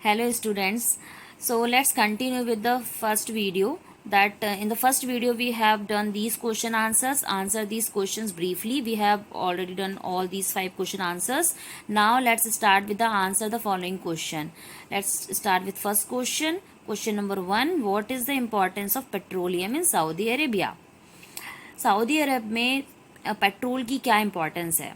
Hello students. So let's continue with the first video. That in the first video we have done these question answers. Answer these questions briefly. We have already done all these 5 question answers. Now let's start with the answer the following question. Let's start with first question. Question number 1. What is the importance of petroleum in Saudi Arabia? Saudi Arab में petrol की क्या importance है?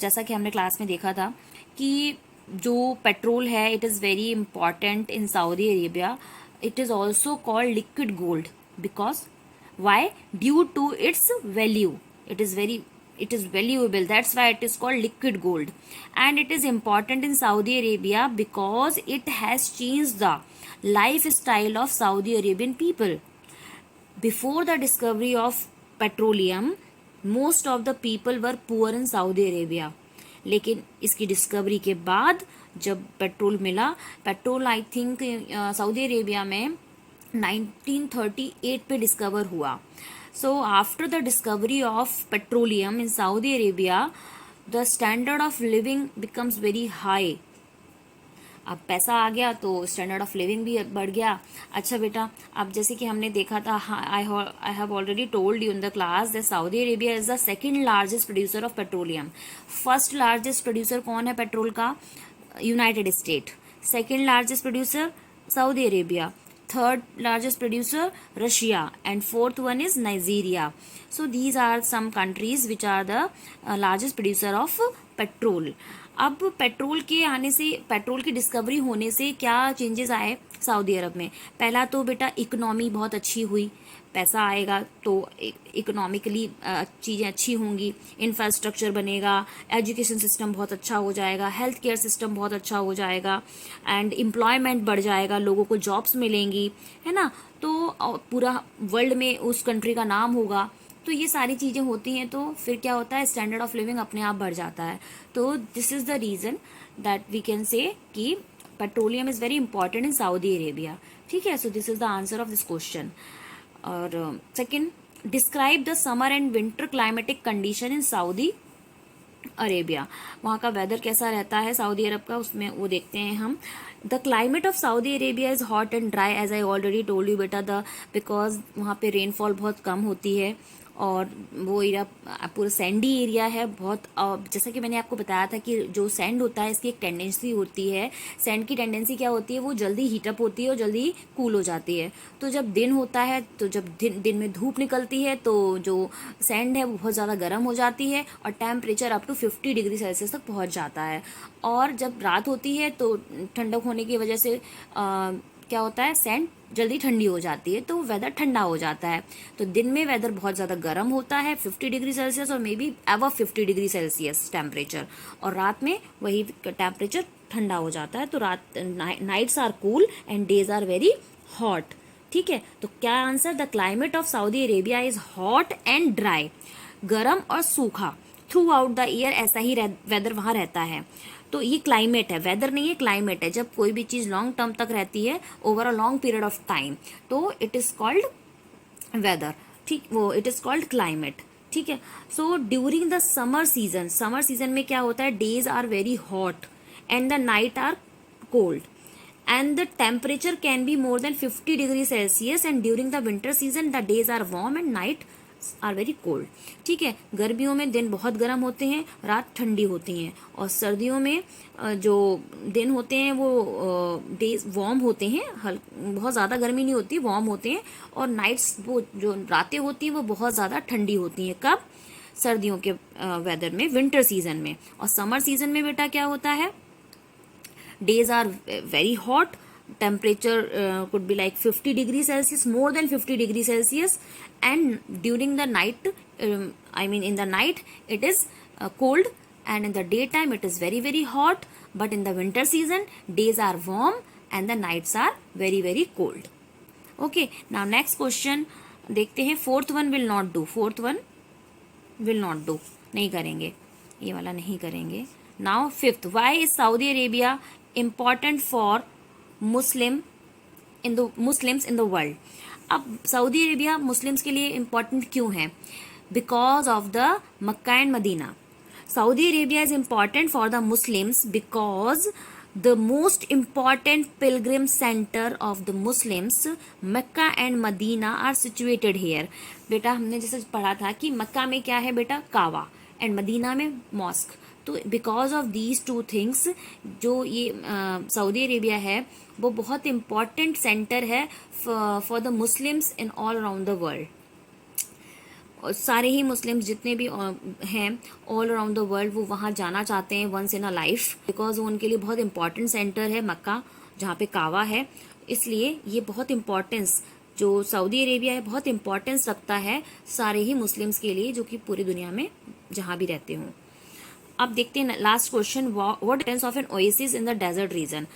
जैसा कि हमने class में देखा था कि जो पेट्रोल है it is very important in Saudi Arabia. It is also called liquid gold because why due to its value. it is valuable, that's why it is called liquid gold, and it is important in Saudi Arabia because it has changed the lifestyle of Saudi Arabian people. Before the discovery of petroleum, most of the people were poor in Saudi Arabia. लेकिन इसकी discovery के बाद जब petrol मिला, petrol I think Saudi Arabia में 1938 पे discover हुआ. So after the discovery of petroleum in Saudi Arabia, the standard of living becomes very high. अब पैसा आ गया तो स्टैंडर्ड ऑफ लिविंग भी बढ़ गया. अच्छा बेटा, अब जैसे कि हमने देखा था, I have already told you in the class that Saudi Arabia is the second largest producer of petroleum. First largest producer कौन है पेट्रोल का? United State. Second largest producer Saudi Arabia. Third largest producer Russia, and fourth one is Nigeria. So these are some countries which are the largest producer of petrol. अब petrol के आने से, petrol की discovery होने से क्या changes आए Saudi Arab में? पहला तो बेटा इकोनॉमी बहुत अच्छी हुई. पैसा आएगा तो इकोनॉमिकली चीज़ें अच्छी होंगी, इंफ्रास्ट्रक्चर बनेगा, एजुकेशन सिस्टम बहुत अच्छा हो जाएगा, हेल्थ केयर सिस्टम बहुत अच्छा हो जाएगा, एंड एम्प्लॉयमेंट बढ़ जाएगा, लोगों को जॉब्स मिलेंगी, है ना. तो पूरा वर्ल्ड में उस कंट्री का नाम होगा. तो ये सारी चीज़ें होती हैं तो फिर क्या होता है, स्टैंडर्ड ऑफ लिविंग अपने आप बढ़ जाता है. तो this is the reason that we can say कि petroleum is very important in Saudi Arabia. ठीक है. So this is the answer of this question. और second, describe the summer and winter climatic condition in Saudi Arabia. वहाँ का weather कैसा रहता है Saudi अरब का, उसमें वो देखते हैं हम. The climate of Saudi Arabia is hot and dry as I already told you बेटा. बिकॉज वहाँ पे रेनफॉल बहुत कम होती है और वो एरिया पूरा सैंडी एरिया है बहुत. जैसा कि मैंने आपको बताया था कि जो सैंड होता है इसकी एक टेंडेंसी होती है. सैंड की टेंडेंसी क्या होती है, वो जल्दी हीटअप होती है और जल्दी कूल हो जाती है. तो जब दिन होता है, तो जब दिन में धूप निकलती है तो जो सैंड है वो बहुत ज़्यादा गर्म हो जाती है और temperature up to 50 degree Celsius तक पहुँच जाता है. और जब रात होती है तो ठंडक होने की वजह से क्या होता है, सैंड जल्दी ठंडी हो जाती है तो वेदर ठंडा हो जाता है. तो दिन में वेदर बहुत ज़्यादा गर्म होता है 50 डिग्री सेल्सियस और may be above 50 degree Celsius temperature, और रात में वही टेम्परेचर ठंडा हो जाता है. तो रात nights are cool and days are very hot. ठीक है. तो क्या answer, the climate of Saudi Arabia is hot and dry. गर्म और सूखा थ्रू आउट द ईयर, ऐसा ही वेदर वहाँ रहता है. तो ये क्लाइमेट है, वेदर नहीं है, क्लाइमेट है. जब कोई भी चीज़ लॉन्ग टर्म तक रहती है over a long period of time तो इट इज़ कॉल्ड वेदर. ठीक, वो इट इज़ कॉल्ड क्लाइमेट. ठीक है. So during the summer season, summer season में क्या होता है, days are very hot and the night are cold and the temperature can be more than 50 degrees Celsius, and during the winter season the days are warm and night are very cold. ठीक है. गर्मियों में दिन बहुत गर्म होते हैं, रात ठंडी होती हैं, और सर्दियों में जो दिन होते हैं वो डेज वार्म होते हैं, बहुत ज़्यादा गर्मी नहीं होती, वार्म होते हैं, और नाइट्स वो जो रातें होती हैं वो बहुत ज़्यादा ठंडी होती हैं. कब? सर्दियों के वेदर में, विंटर सीजन में. और समर सीजन में बेटा क्या होता है, days are very hot, temperature could be like 50 degrees Celsius, more than 50 degrees Celsius, and during the night, in the night it is cold, and in the daytime it is very very hot, but in the winter season days are warm and the nights are very very cold. Okay, now next question देखते हैं. Fourth one will not do, fourth one will not do, नहीं करेंगे, ये वाला नहीं करेंगे. Now fifth, why is Saudi Arabia important for Muslims in the world. अब Saudi Arabia Muslims के लिए इम्पॉर्टेंट क्यों है? Because of the Mecca and Medina. Saudi Arabia is important for the Muslims because The most important pilgrim center of the Muslims, Mecca and Medina are situated here. बेटा हमने जैसे पढ़ा था कि मक्का में क्या है बेटा, कावा, एंड मदीना में मॉस्क. तो because of these two things जो ये सऊदी अरेबिया है वो बहुत इम्पॉर्टेंट सेंटर है for the Muslims in all around the world. और सारे ही मुस्लिम्स जितने भी हैं ऑल अराउंड द वर्ल्ड वो वहाँ जाना चाहते हैं once in a life, because वो उनके लिए बहुत इंपॉर्टेंट सेंटर है मक्का जहाँ पे कावा है. इसलिए ये बहुत इम्पोर्टेंस जो सऊदी अरेबिया है बहुत इम्पोर्टेंस रखता है सारे ही मुस्लिम्स के लिए जो कि पूरी दुनिया में जहाँ भी रहते हों. अब देखते हैं last question, what difference of an oasis in the desert reason.